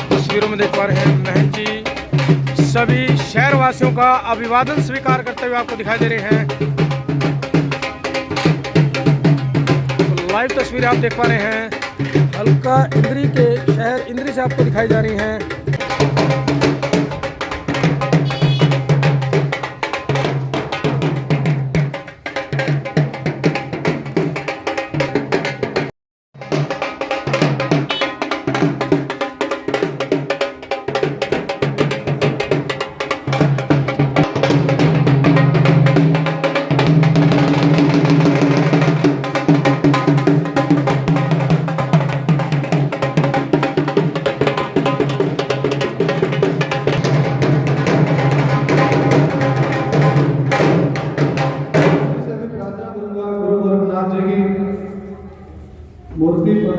तस्वीरों में देख पा रहे हैं महंत जी सभी शहरवासियों का अभिवादन स्वीकार करते हुए आपको दिखाई दे रहे हैं। तो लाइव तस्वीरें आप देख पा रहे हैं हल्का इंद्री के शहर इंद्री से आपको दिखाई जा रही हैं। मूर्ति पर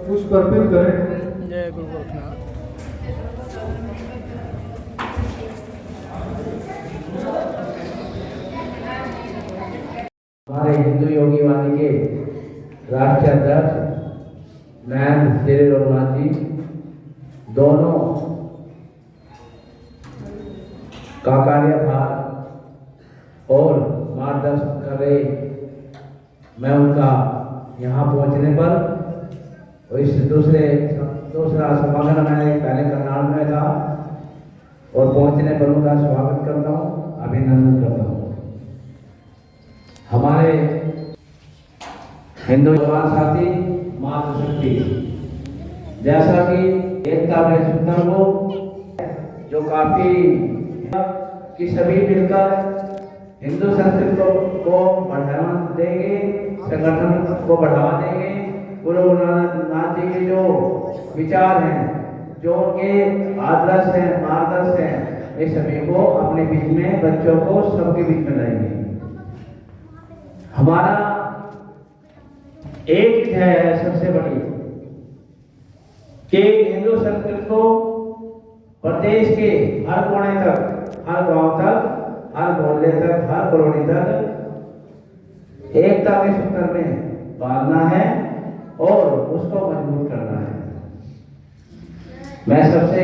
पुष्प अर्पित करें। जय गुरु गोरखनाथ। हमारे हिंदू योगी वाणी के राष्ट्रीय अध्यक्ष महंत श्री रघुनाथ जी दोनों का कार्यभार और मार्गदर्शन कर रहे, मैं उनका यहाँ पहुँचने पर इस दूसरा समागम मैंने पहले करनाल में था और पहुँचने पर उनका स्वागत करता हूँ, अभिनंदन करता हूँ। हमारे हिंदू जवान साथी मातृशक्ति जैसा कि एकता में सूत्र को जो काफी कि सभी मिलकर हिंदू संस्कृति को बढ़ावा देंगे, संगठन को बढ़ावा देंगे। गुरु नानक जी के जो विचार हैं, जो उनके आदर्श हैं, मार्गदर्श हैं, ये सभी को अपने बीच में, बच्चों को सबके बीच में लाएंगे। हमारा एक है सबसे बड़ी कि हिंदू संस्कृति को प्रदेश के हर कोने तक, हर गांव तक, हर मोहल्ले तक, हर कॉलोनी तक एकता के सूत्र में बांधना है और उसको मजबूत करना है। मैं सबसे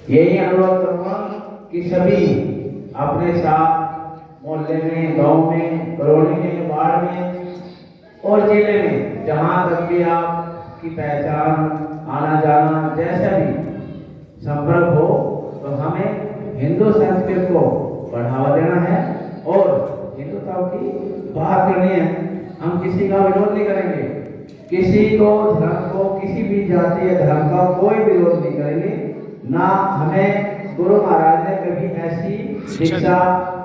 यही अनुरोध करूंगा कि सभी अपने साथ मोहल्ले में, गांव में, कॉलोनी में, वार्ड में और जिले में जहां तक भी आपकी पहचान, आना जाना जैसा भी संपर्क हो, तो हमें हिंदू संस्कृति को बढ़ावा देना है और हिंदुत्व की बात करनी है। हम किसी का विरोध नहीं करेंगे, किसी को धर्म को, किसी भी जाति या धर्म का कोई विरोध नहीं करेंगे, ना हमें गुरु महाराज ने कभी ऐसी शिक्षा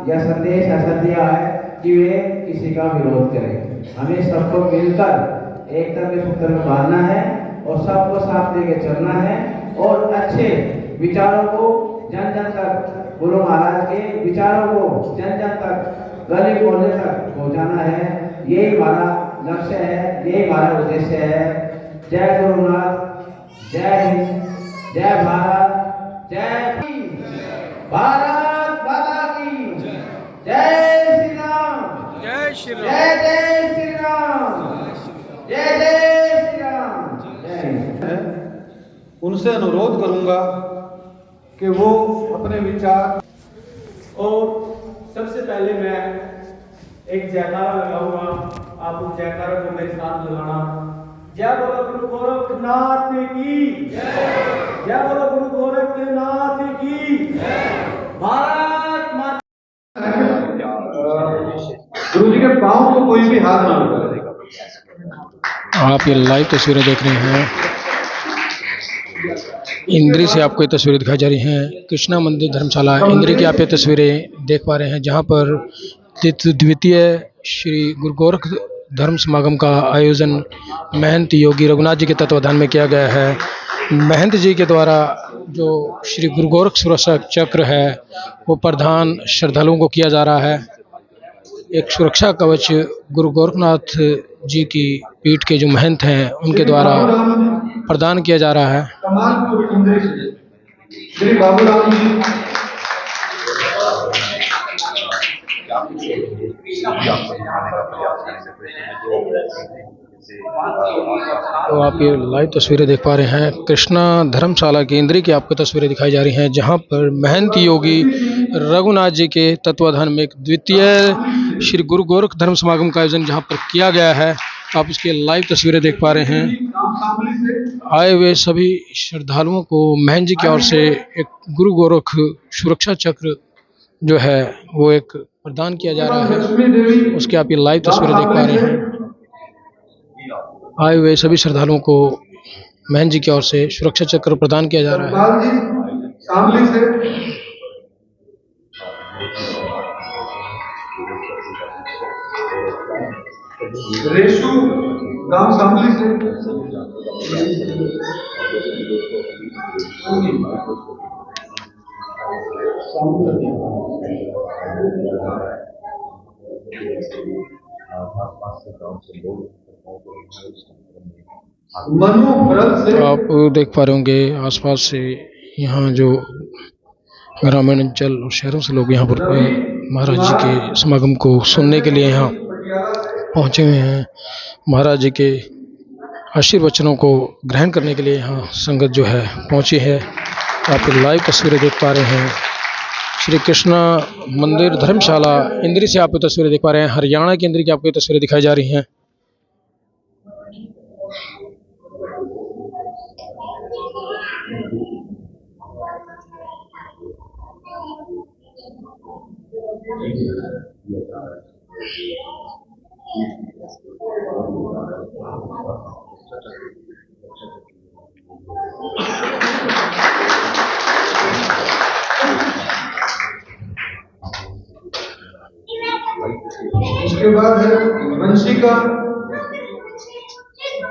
या संदेश ऐसा दिया है कि वे किसी का विरोध करें। हमें सबको मिलकर एकता के सूत्र में बांधना है और सबको साथ लेके चलना है और अच्छे विचारों को जन जन तक, गुरु महाराज के विचारों को जन जन तक, गली मोहल्ले तक पहुंचाना है। यही हमारा लक्ष्य है, यही हमारा उद्देश्य है। जय गुरुनाथ, जय हिंद, जय भारत, जय भारत माता की जय श्री राम, जय श्री राम। जय जय श्री राम, जय जय श्री राम, जय हिंद। उनसे अनुरोध करूंगा कि वो अपने विचार और सबसे पहले मैं एक जयकारा लगाऊंगा, आप उस जयकारा को मेरे साथ लगाना। जय बोलो गुरु गोरखनाथ की जय, जय बोलो गुरु गोरखनाथ की जय, भारत माता। गुरु जी के पाँव को कोई भी हाथ ना लगाए। आप ये लाइव तस्वीरें देख रहे हैं, इंद्री से आपको ये तस्वीरें दिखाई जा रही हैं। कृष्णा मंदिर धर्मशाला इंद्री की आप ये तस्वीरें देख पा रहे हैं, जहां पर द्वितीय श्री गुरु गोरख धर्म समागम का आयोजन महंत योगी रघुनाथ जी के तत्वाधान में किया गया है। महंत जी के द्वारा जो श्री गुरु गोरख सुरक्षा चक्र है वो प्रदान श्रद्धालुओं को किया जा रहा है। एक सुरक्षा कवच गुरु गोरखनाथ जी की पीठ के जो महंत हैं उनके द्वारा प्रदान किया जा रहा है। कमालपुर इंद्री से श्री बाबूराम जी तो आप ये लाइव तस्वीरें देख पा रहे हैं, कृष्णा धर्मशाला की इंद्री की आपको तस्वीरें दिखाई जा रही हैं, जहां पर महंत योगी रघुनाथ जी के तत्वाधान में एक द्वितीय श्री गुरु गोरख धर्म समागम का आयोजन जहां पर किया गया है। आप इसके लाइव तस्वीरें देख पा रहे हैं। आए हुए सभी श्रद्धालुओं को महंत जी की ओर से एक गुरु गोरख सुरक्षा चक्र जो है वो एक प्रदान किया जा रहा है, उसके आप ये लाइव तस्वीरें देख पा रहे हैं। आए हुए सभी श्रद्धालुओं को महंत जी की ओर से सुरक्षा चक्र प्रदान किया जा रहा है। शामली से रेशु गांव शामली से मनु व्रत से आप देख पा रहे होंगे आसपास से यहाँ जो ग्रामीण अंचल और शहरों से लोग यहाँ पर महाराज जी के समागम को सुनने के लिए यहाँ पहुँचे हुए हैं। महाराज जी के आशीर्वचनों को ग्रहण करने के लिए यहाँ संगत जो है पहुँची है। आप लाइव तस्वीरें देख पा रहे हैं, श्री कृष्णा मंदिर धर्मशाला इंद्री से आपको तस्वीरें देख पा रहे हैं। हरियाणा की इंद्री की आपको तस्वीरें दिखाई जा रही हैं। उसके बाद है वंशिका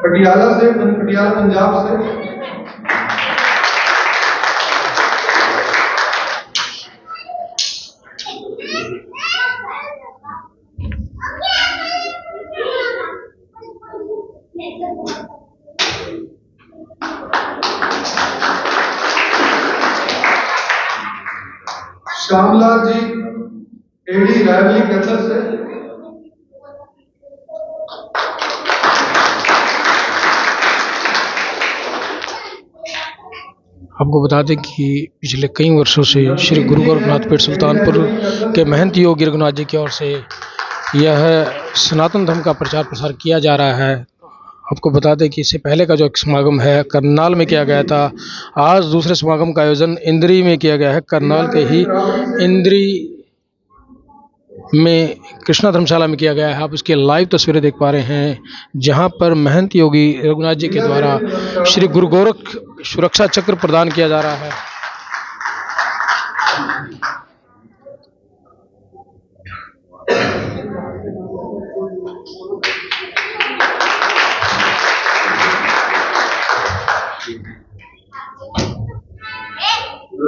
पटियाला से, पटियाला पंजाब से। श्यामलाल जी एडी रायवली कचर से। आपको बता दें कि पिछले कई वर्षों से श्री गुरु गोरखनाथ पीठ सुल्तानपुर के महंत योगी रघुनाथ जी की ओर से यह सनातन धर्म का प्रचार प्रसार किया जा रहा है। आपको बता दें कि इससे पहले का जो एक समागम है करनाल में किया गया था। आज दूसरे समागम का आयोजन इंद्री में किया गया है। करनाल के ही इंद्री में कृष्णा धर्मशाला में किया गया है। आप इसके लाइव तस्वीरें देख पा रहे हैं, जहां पर महंत योगी रघुनाथ जी के द्वारा श्री गुरु गोरख सुरक्षा चक्र प्रदान किया जा रहा है।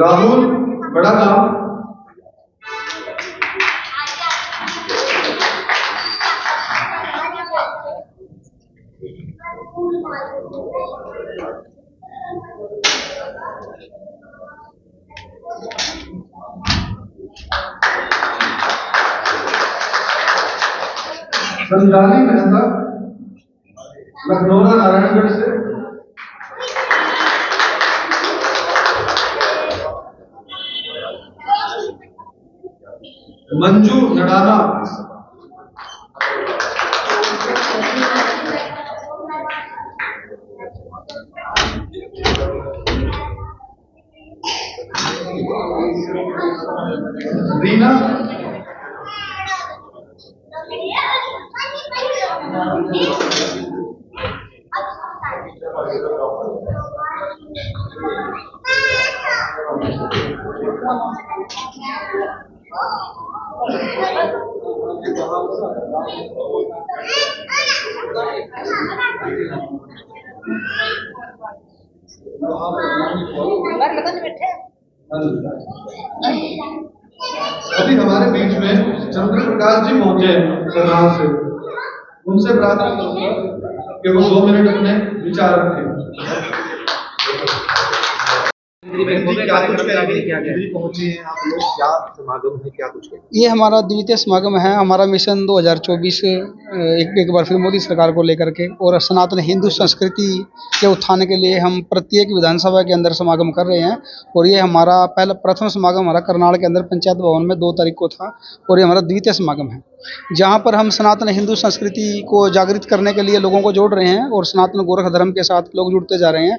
राहुल बड़ा गांव। संताली मेहता लखनौरा नारायणगढ़ से। मंजू नडाना रीना अभी हमारे बीच में चंद्र प्रकाश जी पहुंचे हैं करनाल से। उनसे प्रार्थना करूंगा कि वो 2 मिनट अपने विचार रखें। क्या कुछ कहेंगे? पहुंचे हैं आप लोग, क्या समागम है, क्या कुछ कहेंगे? ये हमारा द्वितीय समागम है। हमारा मिशन 2024 एक बार फिर मोदी सरकार को लेकर के और सनातन हिंदू संस्कृति के उत्थान के लिए हम प्रत्येक विधानसभा के अंदर समागम कर रहे हैं। और ये हमारा प्रथम समागम हमारा करनाल के अंदर पंचायत भवन में 2 तारीख को था और ये हमारा द्वितीय समागम है, जहाँ पर हम सनातन हिंदू संस्कृति को जागृत करने के लिए लोगों को जोड़ रहे हैं और सनातन गोरख धर्म के साथ लोग जुड़ते जा रहे हैं।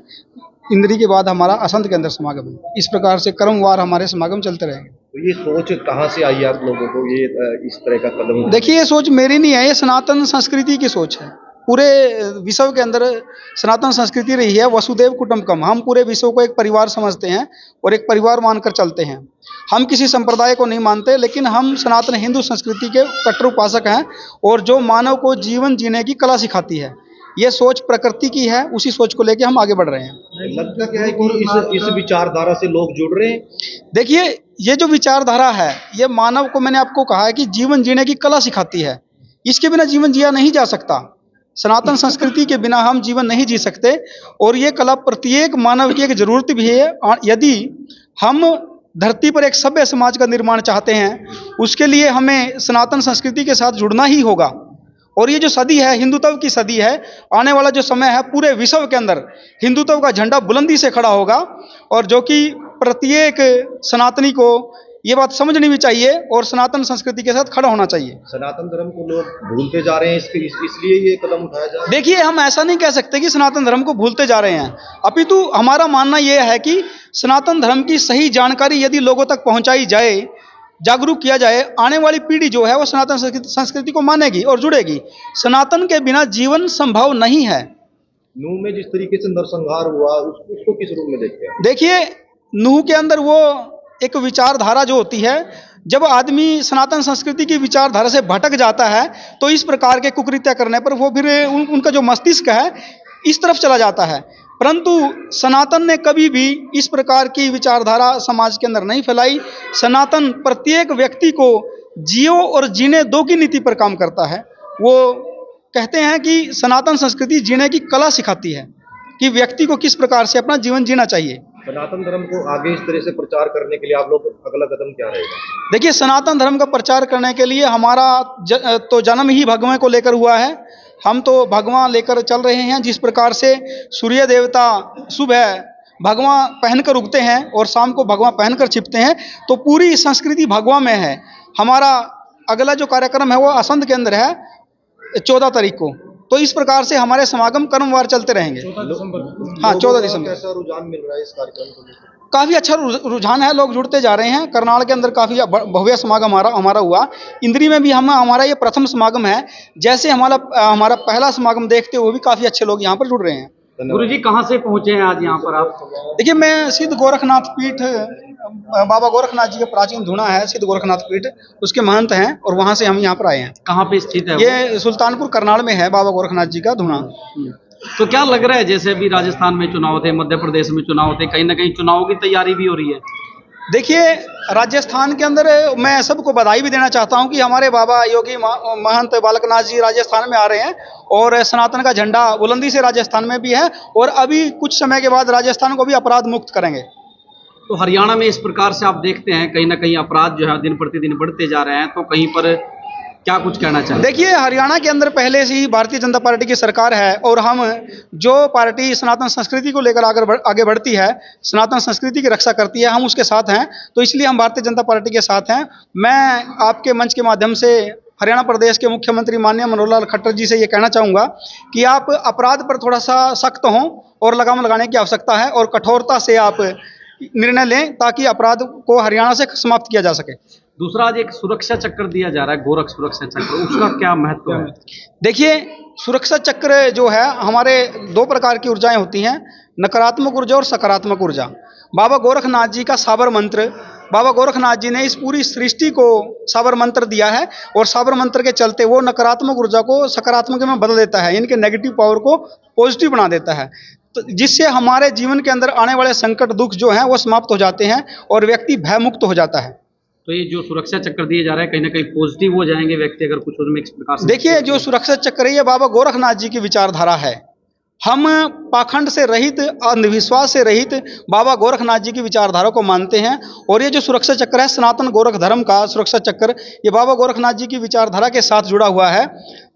इंद्री के बाद हमारा असंत के अंदर समागम है। इस प्रकार से क्रमवार हमारे समागम चलते रहेंगे। तो ये सोच कहाँ से आई आप लोगों को, ये इस तरह का कदम? देखिए, ये सोच मेरी नहीं है, ये सनातन संस्कृति की सोच है। पूरे विश्व के अंदर सनातन संस्कृति रही है वसुदेव कुटुंबकम। हम पूरे विश्व को एक परिवार समझते हैं और एक परिवार मानकर चलते हैं। हम किसी संप्रदाय को नहीं मानते, लेकिन हम सनातन हिंदू संस्कृति के कट्टर उपासक हैं और जो मानव को जीवन जीने की कला सिखाती है। ये सोच प्रकृति की है, उसी सोच को लेके हम आगे बढ़ रहे हैं। लगता क्या है कि इस विचारधारा से लोग जुड़ रहे हैं? देखिए, ये जो विचारधारा है, ये मानव को, मैंने आपको कहा है कि जीवन जीने की कला सिखाती है। इसके बिना जीवन जिया नहीं जा सकता। सनातन संस्कृति के बिना हम जीवन नहीं जी सकते और ये कला प्रत्येक मानव की एक जरूरत भी है। यदि हम धरती पर एक सभ्य समाज का निर्माण चाहते हैं, उसके लिए हमें सनातन संस्कृति के साथ जुड़ना ही होगा। और ये जो सदी है, हिंदुत्व की सदी है, आने वाला जो समय है, पूरे विश्व के अंदर हिंदुत्व का झंडा बुलंदी से खड़ा होगा और जो कि प्रत्येक सनातनी को ये बात समझनी भी चाहिए और सनातन संस्कृति के साथ खड़ा होना चाहिए। सनातन धर्म को लोग भूलते जा रहे हैं, इसलिए ये कदम उठाया जा रहा है। देखिए, हम ऐसा नहीं कह सकते कि सनातन धर्म को भूलते जा रहे हैं। अपितु हमारा मानना यह है कि सनातन धर्म की सही जानकारी यदि लोगों तक पहुंचाई जाए, जागरूक किया जाए, आने वाली पीढ़ी जो है वो सनातन संस्कृति को मानेगी और जुड़ेगी। सनातन के बिना जीवन संभव नहीं है। नूह में जिस तरीके से नरसंहार हुआ, उसको किस रूप में देखते हैं? देखिए, नूह के अंदर वो एक विचारधारा जो होती है, जब आदमी सनातन संस्कृति की विचारधारा से भटक जाता है तो इस प्रकार के कुकृत्य करने पर वो फिर उनका जो मस्तिष्क है इस तरफ चला जाता है। परंतु सनातन ने कभी भी इस प्रकार की विचारधारा समाज के अंदर नहीं फैलाई। सनातन प्रत्येक व्यक्ति को जियो और जीने दो की नीति पर काम करता है। वो कहते हैं कि सनातन संस्कृति जीने की कला सिखाती है कि व्यक्ति को किस प्रकार से अपना जीवन जीना चाहिए। सनातन धर्म को आगे इस तरह से प्रचार करने के लिए आप लोग अगला कदम क्या रहेगा? देखिए, सनातन धर्म का प्रचार करने के लिए हमारा तो जन्म ही भगवान को लेकर हुआ है। हम तो भगवान लेकर चल रहे हैं। जिस प्रकार से सूर्य देवता सुबह भगवान पहनकर उगते हैं और शाम को भगवान पहनकर छिपते हैं, तो पूरी संस्कृति भगवान में है। हमारा अगला जो कार्यक्रम है वो असंध के अंदर है 14 तारीख को। तो इस प्रकार से हमारे समागम क्रमवार चलते रहेंगे। 14 दिसंबर। हाँ, 14 दिसंबर। कैसा रुझान मिल रहा है इस कार्यक्रम को लेकर? काफ़ी अच्छा रुझान है, लोग जुड़ते जा रहे हैं। करनाल के अंदर काफ़ी भव्य समागम हमारा हुआ। इंद्री में भी हमारा ये प्रथम समागम है। जैसे हमारा पहला समागम देखते हुए भी काफ़ी अच्छे लोग यहाँ पर जुड़ रहे हैं। गुरुजी कहाँ से पहुंचे हैं आज यहाँ पर आप? देखिए, मैं सिद्ध गोरखनाथ पीठ, बाबा गोरखनाथ जी का प्राचीन धुना है सिद्ध गोरखनाथ पीठ, उसके महंत हैं और वहाँ से हम यहाँ पर आए हैं। कहाँ पे स्थित है वो? ये सुल्तानपुर करनाल में है बाबा गोरखनाथ जी का धुना। तो क्या लग रहा है, जैसे अभी राजस्थान में चुनाव थे, मध्य प्रदेश में चुनाव थे, कहीं ना कहीं चुनाव की तैयारी भी हो रही है? देखिए, राजस्थान के अंदर मैं सबको बधाई भी देना चाहता हूं कि हमारे बाबा योगी महंत बालकनाथ जी राजस्थान में आ रहे हैं और सनातन का झंडा बुलंदी से राजस्थान में भी है और अभी कुछ समय के बाद राजस्थान को भी अपराध मुक्त करेंगे। तो हरियाणा में इस प्रकार से आप देखते हैं कहीं ना कहीं अपराध जो है दिन प्रतिदिन बढ़ते जा रहे हैं, तो कहीं पर क्या कुछ कहना चाहिए? देखिए, हरियाणा के अंदर पहले से ही भारतीय जनता पार्टी की सरकार है और हम जो पार्टी सनातन संस्कृति को लेकर आगे बढ़ती है, सनातन संस्कृति की रक्षा करती है, हम उसके साथ हैं। तो इसलिए हम भारतीय जनता पार्टी के साथ हैं। मैं आपके मंच के माध्यम से हरियाणा प्रदेश के मुख्यमंत्री माननीय मनोहर लाल खट्टर जी से ये कहना चाहूँगा कि आप अपराध पर थोड़ा सा सख्त हों और लगाम लगाने की आवश्यकता है और कठोरता से आप निर्णय लें ताकि अपराध को हरियाणा से समाप्त किया जा सके। दूसरा, आज एक सुरक्षा चक्र दिया जा रहा है, गोरख सुरक्षा चक्र, उसका क्या महत्व है? देखिए, सुरक्षा चक्र जो है, हमारे दो प्रकार की ऊर्जाएं होती हैं, नकारात्मक ऊर्जा और सकारात्मक ऊर्जा। बाबा गोरखनाथ जी का साबर मंत्र, बाबा गोरखनाथ जी ने इस पूरी सृष्टि को साबर मंत्र दिया है और साबर मंत्र के चलते वो नकारात्मक ऊर्जा को सकारात्मक में बदल देता है, इनके नेगेटिव पावर को पॉजिटिव बना देता है, तो जिससे हमारे जीवन के अंदर आने वाले संकट दुख जो हैं वो समाप्त हो जाते हैं और व्यक्ति भयमुक्त हो जाता है। तो ये जो सुरक्षा चक्र दिए जा रहा है, कहीं ना कहीं पॉजिटिव हो जाएंगे व्यक्ति अगर कुछ उनमें इस प्रकार से? देखिए, जो सुरक्षा चक्र है ये बाबा गोरखनाथ जी की विचारधारा है। हम पाखंड से रहित, अंधविश्वास से रहित बाबा गोरखनाथ जी की विचारधारा को मानते हैं और ये जो सुरक्षा चक्र है सनातन गोरख धर्म का सुरक्षा चक्र, ये बाबा गोरखनाथ जी की विचारधारा के साथ जुड़ा हुआ है,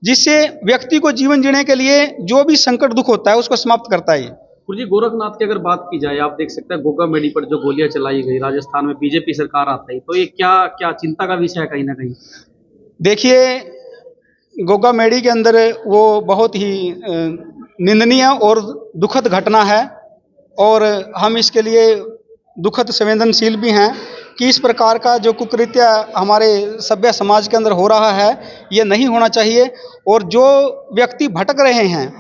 जिससे व्यक्ति को जीवन जीने के लिए जो भी संकट दुख होता है उसको समाप्त करता है। गुरुजी, गोरखनाथ की अगर बात की जाए, आप देख सकते हैं गोगा मेडी पर जो गोलियां चलाई गई, राजस्थान में बीजेपी सरकार आता है, तो ये क्या क्या चिंता का विषय है कहीं ना कहीं? देखिए, गोगा मेडी के अंदर वो बहुत ही निंदनीय और दुखद घटना है और हम इसके लिए दुखद संवेदनशील भी हैं कि इस प्रकार का जो कुकृत्य हमारे सभ्य समाज के अंदर हो रहा है ये नहीं होना चाहिए और जो व्यक्ति भटक रहे हैं,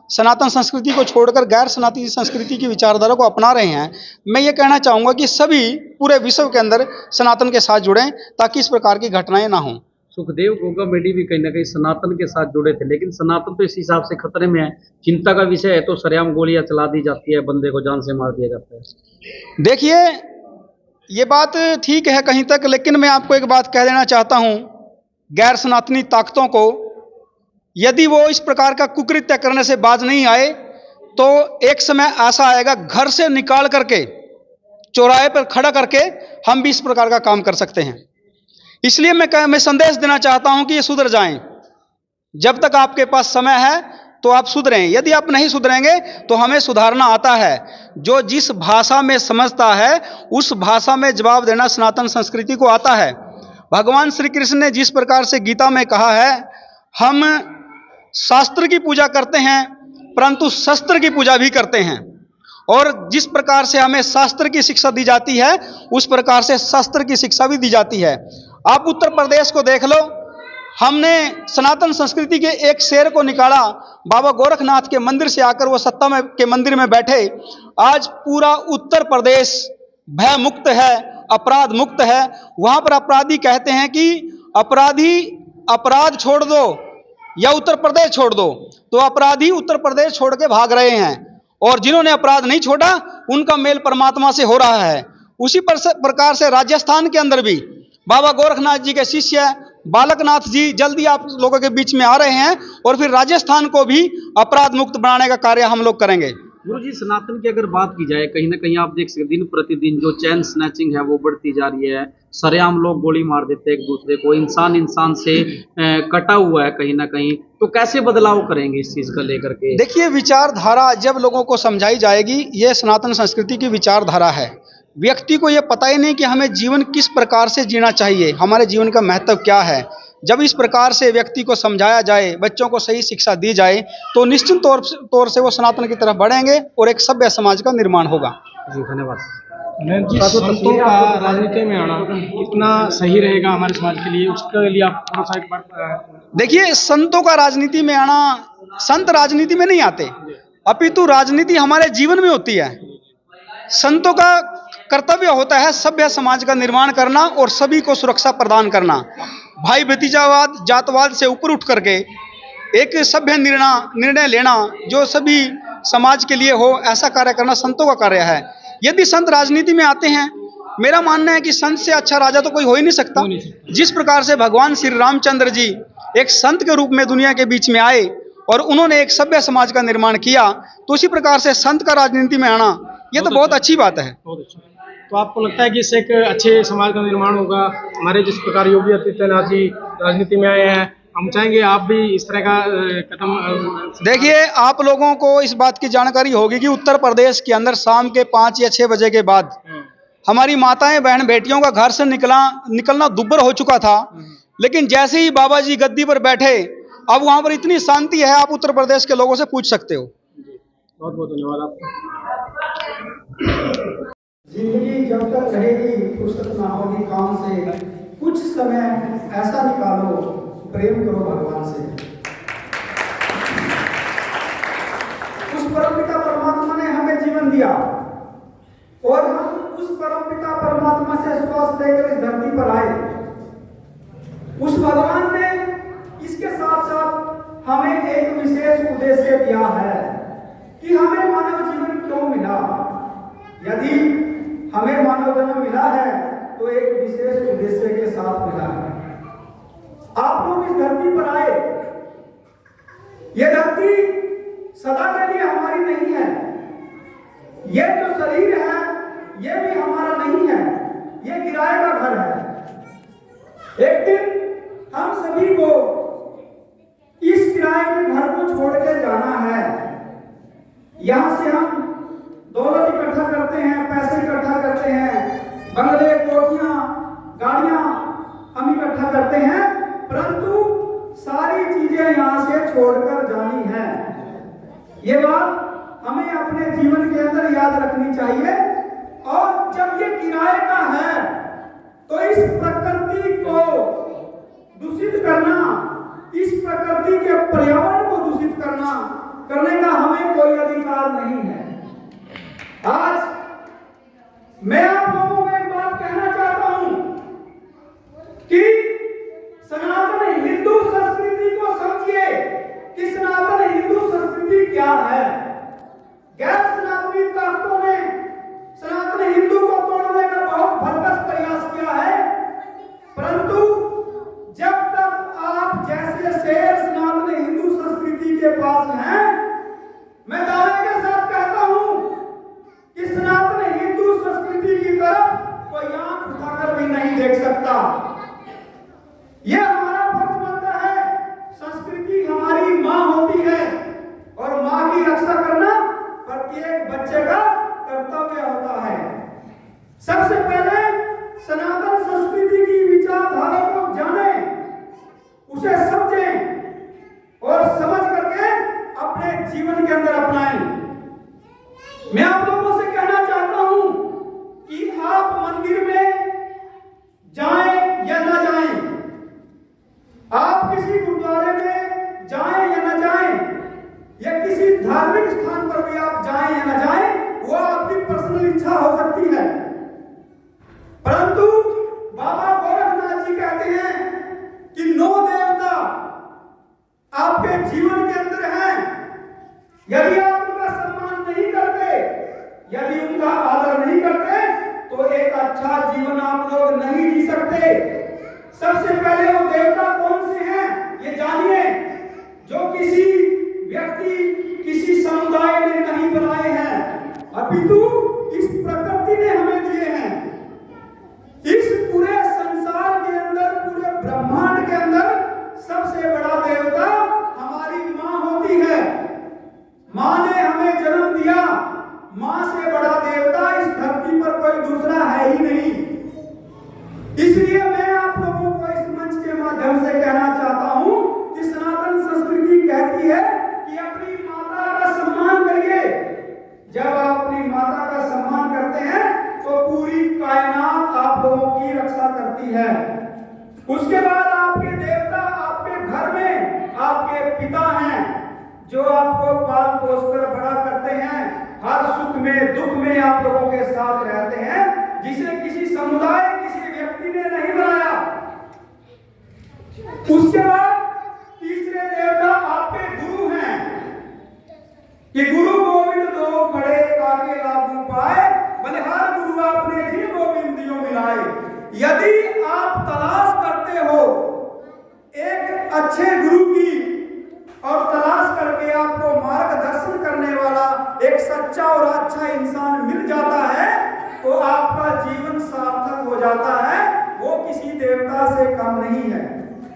सनातन संस्कृति को छोड़कर गैर सनातनी संस्कृति की विचारधारा को अपना रहे हैं, मैं ये कहना चाहूँगा कि सभी पूरे विश्व के अंदर सनातन के साथ जुड़ें ताकि इस प्रकार की घटनाएं ना हों। सुखदेव गोगा मेडी भी कहीं ना कहीं सनातन के साथ जुड़े थे, लेकिन सनातन तो इस हिसाब से खतरे में है, चिंता का विषय है, तो सरेआम गोलियां चला दी जाती है, बंदे को जान से मार दिया जाता है। देखिए, ये बात ठीक है कहीं तक, लेकिन मैं आपको एक बात कह देना चाहता हूँ, गैर सनातनी ताकतों को यदि वो इस प्रकार का कुकृत्य करने से बाज नहीं आए तो एक समय ऐसा आएगा घर से निकाल करके चौराहे पर खड़ा करके हम भी इस प्रकार का काम कर सकते हैं। इसलिए मैं संदेश देना चाहता हूं कि ये सुधर जाएं। जब तक आपके पास समय है तो आप सुधरें, यदि आप नहीं सुधरेंगे तो हमें सुधारना आता है। जो जिस भाषा में समझता है उस भाषा में जवाब देना सनातन संस्कृति को आता है। भगवान श्री कृष्ण ने जिस प्रकार से गीता में कहा है, हम शास्त्र की पूजा करते हैं परंतु शस्त्र की पूजा भी करते हैं, और जिस प्रकार से हमें शास्त्र की शिक्षा दी जाती है उस प्रकार से शस्त्र की शिक्षा भी दी जाती है। आप उत्तर प्रदेश को देख लो, हमने सनातन संस्कृति के एक शेर को निकाला, बाबा गोरखनाथ के मंदिर से आकर वो सत्ता में के मंदिर में बैठे। आज पूरा उत्तर प्रदेश भय मुक्त है, अपराध मुक्त है। वहां पर अपराधी कहते हैं कि अपराधी अपराध छोड़ दो या उत्तर प्रदेश छोड़ दो, तो अपराधी उत्तर प्रदेश छोड़ के भाग रहे हैं और जिन्होंने अपराध नहीं छोड़ा उनका मेल परमात्मा से हो रहा है। उसी प्रकार से राजस्थान के अंदर भी बाबा गोरखनाथ जी के शिष्य बालकनाथ जी जल्दी आप लोगों के बीच में आ रहे हैं और फिर राजस्थान को भी अपराध मुक्त बनाने का कार्य हम लोग करेंगे। गुरुजी, सनातन की अगर बात की जाए, कहीं ना कहीं आप देख सकते दिन प्रतिदिन जो चैन स्नैचिंग है वो बढ़ती जा रही है, सरेआम लोग गोली मार देते हैं एक दूसरे को, इंसान इंसान से कटा हुआ है कहीं ना कहीं, तो कैसे बदलाव करेंगे इस चीज का लेकर के? देखिए, विचारधारा जब लोगों को समझाई जाएगी, ये सनातन संस्कृति की विचारधारा है। व्यक्ति को ये पता ही नहीं कि हमें जीवन किस प्रकार से जीना चाहिए, हमारे जीवन का महत्व क्या है। जब इस प्रकार से व्यक्ति को समझाया जाए, बच्चों को सही शिक्षा दी जाए, तो निश्चित तौर से वो सनातन की तरफ बढ़ेंगे और एक सभ्य समाज का निर्माण होगा। जी, धन्यवाद। संतों का राजनीति में आना कितना सही रहेगा हमारे समाज के लिए, उसके लिए आप थोड़ा सा एक बार। देखिए, संतों का राजनीति में आना, संत राजनीति में नहीं आते। अपितु राजनीति हमारे जीवन में होती है। संतों का कर्तव्य होता है सभ्य समाज का निर्माण करना और सभी को सुरक्षा प्रदान करना। भाई भतीजावाद, जातवाद से ऊपर उठ करके एक सभ्य निर्णय लेना जो सभी समाज के लिए हो, ऐसा कार्य करना संतों का कार्य है। यदि संत राजनीति में आते हैं, मेरा मानना है कि संत से अच्छा राजा तो कोई हो ही नहीं सकता। जिस प्रकार से भगवान श्री रामचंद्र जी एक संत के रूप में दुनिया के बीच में आए और उन्होंने एक सभ्य समाज का निर्माण किया, तो उसी प्रकार से संत का राजनीति में आना ये तो बहुत अच्छी बात है। बहुत अच्छा। तो आपको लगता है कि इससे एक अच्छे समाज का निर्माण होगा? हमारे जिस प्रकार योगी आदित्यनाथ जी राजनीति में आए हैं, हम चाहेंगे आप भी इस तरह का कदम। देखिए, आप लोगों को इस बात की जानकारी होगी कि उत्तर प्रदेश के अंदर शाम के 5 या 6 बजे के बाद हमारी माताएं बहन बेटियों का घर से निकलना दुभर हो चुका था। लेकिन जैसे ही बाबा जी गद्दी पर बैठे, अब वहां पर इतनी शांति है, आप उत्तर प्रदेश के लोगों से पूछ सकते हो। बहुत बहुत धन्यवाद आपका। जिंदगी जब तक रहेगी फुर्सत ना होगी काम से, कुछ समय ऐसा निकालो प्रेम करो भगवान से। उस परमपिता परमात्मा ने हमें जीवन दिया और हम उस परमपिता परमात्मा से श्वास लेकर इस धरती पर आए। उस भगवान ने इसके साथ साथ हमें एक विशेष उद्देश्य दिया है कि हमें मानव जीवन क्यों मिला। यदि हमें मानव जन्म मिला है तो एक विशेष उद्देश्य के साथ मिला है। आप लोग इस धरती पर आए, यह धरती सदा के लिए हमारी नहीं है। यह जो शरीर है यह भी हमारा नहीं है, यह किराए का घर है। एक दिन हम सभी को इस किराए के घर को छोड़ के जाना है। यहां से हम दौलत इकट्ठा करते हैं, पैसे इकट्ठा करते हैं, बंगले, कोठियां, गाड़ियां हम इकट्ठा करते हैं, परंतु सारी चीजें यहां से छोड़कर जानी है। ये बात हमें अपने जीवन के अंदर याद रखनी चाहिए। और जब ये किराए का है तो इस प्रकृति को दूषित करना, इस प्रकृति के पर्यावरण को दूषित करने का हमें कोई अधिकार नहीं है। आज मैं आप लोगों को एक बात कहना चाहता हूं कि सनातन हिंदू संस्कृति को समझिए कि सनातन हिंदू संस्कृति क्या है। गैर सनातनी ताकतों ने सनातन हिंदू को तोड़ने का बहुत भरकस प्रयास किया है, परंतु जब तक आप जैसे शेर सनातन हिंदू संस्कृति के पास हैं, मैं दावे के साथ कहता हूं कि सनातन हिंदू संस्कृति की तरफ कोई आंख उठाकर भी नहीं देख सकता। यह हमारा फर्ज बनता है। संस्कृति हमारी मां होती है और मां की रक्षा करना प्रत्येक बच्चे का कर्तव्य होता है। सबसे पहले सनातन संस्कृति की विचारधारा को जाने, उसे समझें और समझ करके अपने जीवन के अंदर अपनाएं। मैं आप लोगों से कहना चाहता हूं कि आप मंदिर में जाएं या ना जाएं, आप किसी गुरुद्वारे में जाएं या ना जाएं, या किसी धार्मिक स्थान पर भी आप जाएं या ना जाएं, वो आपकी पर्सनल इच्छा हो सकती है। परंतु बाबा गोरखनाथ जी कहते हैं कि 9 देवता आपके जीवन के अंदर हैं। यदि आप उनका सम्मान नहीं करते, यदि उनका आदर नहीं करते, तो एक अच्छा जीवन आप लोग नहीं जी सकते। सबसे पहले वो देवता कौन से हैं ये जानिए, जो किसी व्यक्ति, किसी समुदाय ने नहीं बनाए हैं, अपितु इस प्रकृति ने हमें दिए हैं। इस पूरे संसार के अंदर, पूरे ब्रह्मांड के अंदर सबसे बड़ा देवता हमारी मां होती है। मां ने हमें जन्म दिया, मां से बड़ा देवता इस धरती पर कोई दूसरा है ही नहीं। इसलिए मैं आप लोगों को इस मंच के माध्यम से कहना चाहता हूं कि सनातन संस्कृति कहती है कि अपनी माता का सम्मान करिए। जब आप अपनी माता का सम्मान करते हैं तो पूरी कायनात आप लोगों की रक्षा करती है। उसके बाद आपके देवता आपके घर में आपके पिता हैं, जो आपको पाल पोस कर बड़ा करते हैं, हर सुख में दुख में आप लोगों के साथ रहते हैं, जिसे किसी समुदाय किसी व्यक्ति ने नहीं बनाया। उसके बाद तीसरे देवता आपके गुरु हैं कि गुरु गोविंद दो खड़े काके लागू पाए, बलिहार गुरु आपने जी गोविंदियों मिलाए। यदि आप तलाश करते हो एक अच्छे गुरु की और तलाश करके आपको मार्गदर्शन करने वाला एक सच्चा और अच्छा इंसान मिल जाता है, तो आपका जीवन सार्थक हो जाता है। वो किसी देवता से कम नहीं है,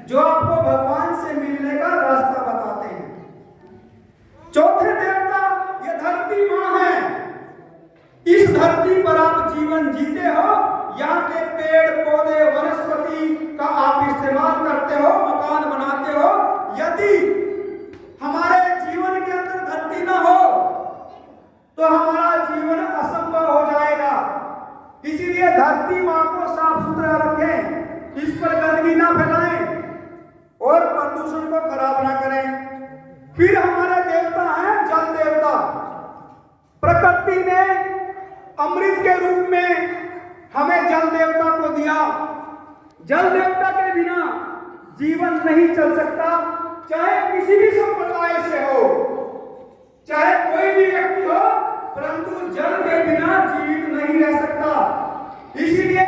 जो आपको भगवान से मिलने का रास्ता बताते हैं। चौथे देवता ये धरती माँ है। इस धरती पर आप जीवन जीते हो, यहाँ के पेड़ पौधे वनस्पति का आप इस्तेमाल करते हो, मकान बनाते हो। यदि हमारे जीवन के अंदर धरती ना हो तो हमारा जीवन असंभव हो जाएगा। इसीलिए धरती माँ को साफ सुथरा रखें, इस पर गंदगी ना फैलाएं और प्रदूषण को खराब ना करें। फिर हमारे देवता हैं जल देवता। प्रकृति ने अमृत के रूप में हमें जल देवता को दिया। जल देवता के बिना जीवन नहीं चल सकता, चाहे किसी भी संप्रदाय से हो, चाहे कोई भी व्यक्ति हो, परंतु जल के बिना जीवित नहीं रह सकता। इसीलिए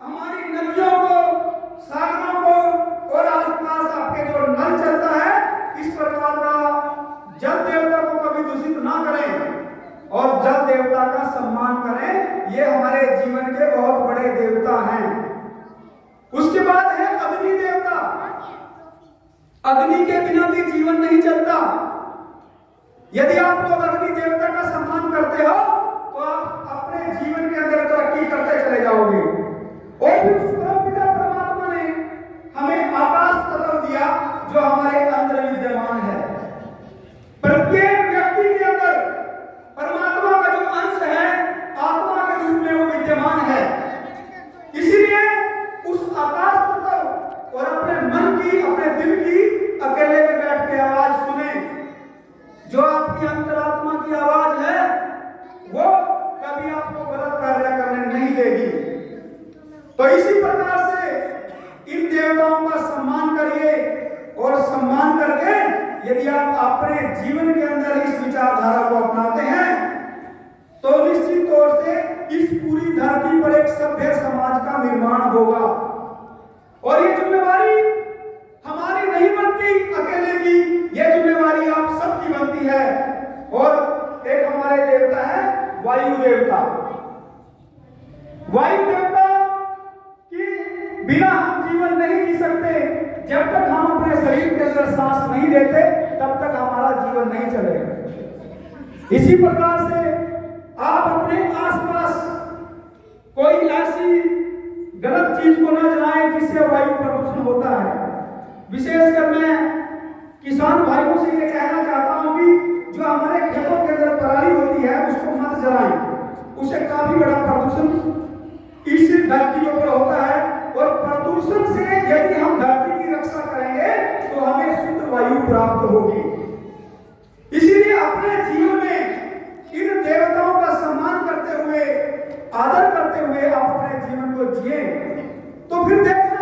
हमारी नदियों को, सागरों को और आसपास आपके जो नल चलता है, इस प्रकार का जल देवता को कभी दूषित ना करें और जल देवता का सम्मान करें। ये हमारे जीवन के बहुत बड़े देवता हैं। उसके बाद है अग्नि देवता। अग्नि के बिना भी जीवन नहीं चलता। यदि आप लोग अग्नि देवता का सम्मान करते हो तो आप अपने जीवन के अंदर तरक्की करते चले जाओगे। और फिर परमपिता परमात्मा ने हमें आकाश तत्व दिया, जो हमारे अंदर विद्यमान है। प्रत्येक व्यक्ति के अंदर परमात्मा का जो अंश है, आत्मा के रूप में वो विद्यमान है। इसलिए उस आकाश तत्व और अपने मन की, अपने दिल की अकेले में बैठ के आवाज सुने। जो आपकी अंतरात्मा की आवाज है, वो कभी आपको गलत कार्य करने नहीं देगी। तो इसी प्रकार से इन देवताओं का सम्मान करिए और सम्मान करके यदि आप अपने जीवन के अंदर इस विचारधारा को अपनाते हैं, तो निश्चित तौर से इस पूरी धरती पर एक सभ्य समाज का निर्माण होगा। और ये जिम्मेवारी हमारी नहीं बनती अकेले की, ये जिम्मेवारी आप सबकी बनती है। और एक हमारे देवता है वायु देवता। वायु देवता की बिना हम जीवन नहीं जी सकते। जब तक हम अपने शरीर के अंदर सांस नहीं लेते, तब तक हमारा जीवन नहीं चलेगा। इसी प्रकार से आप अपने आसपास कोई ऐसी गलत चीज को न जलाएं जिससे वायु प्रदूषण होता है। विशेषकर मैं किसान भाइयों से ये कहना चाहता हूं कि जो हमारे खेतों के अंदर पराली होती है, उसको मत जलाएं। उससे काफी बड़ा प्रदूषण इस धरती के ऊपर होता है। और प्रदूषण से यदि हम धरती की रक्षा करेंगे तो हमें शुद्ध वायु प्राप्त होगी। इसीलिए अपने जीवन में इन देवताओं का सम्मान करते हुए, आदर करते हुए आप अपने जीवन को जिए, तो फिर देखना